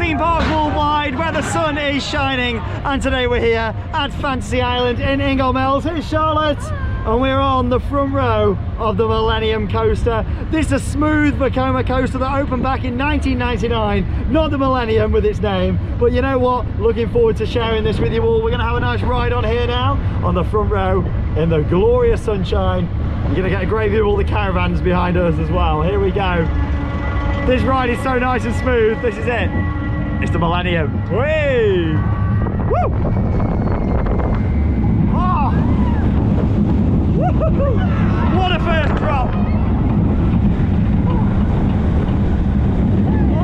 theme park worldwide where the sun is shining, and today we're here at Fantasy Island in Inglemells. Here's Charlotte, and we're on the front row of the Millennium Coaster. This is a smooth Vekoma coaster that opened back in 1999, not the Millennium with its name, but you know what, looking forward to sharing this with you all. We're going to have a nice ride on here now on the front row in the glorious sunshine. You're going to get a great view of all the caravans behind us as well. Here we go. This ride is so nice and smooth. This is it. It's the Millennium. Whee! Woo! Oh! What a first drop! Oh!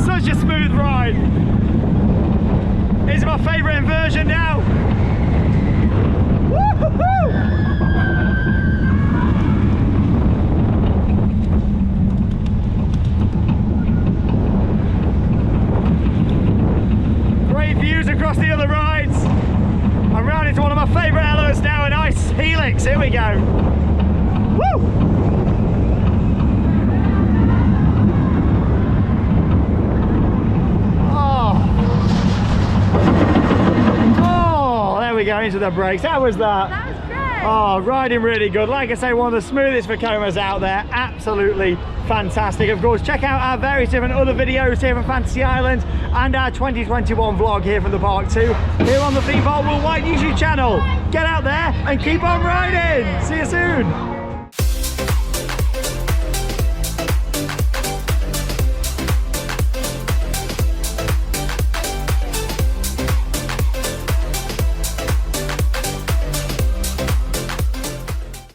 Such a smooth ride. It's my favourite inversion now. Great views across the other rides. I'm round into one of my favourite elements now, a nice helix. Here we go. Woo! Oh, there we go into the brakes. How was that? That was great. Oh, riding really good. Like I say, one of the smoothest Vekomas out there. Absolutely fantastic. Of course, check out our various different other videos here from Fantasy Island and our 2021 vlog here from the park too, here on the Theme Park Worldwide YouTube channel. Get out there and keep on riding. See you soon.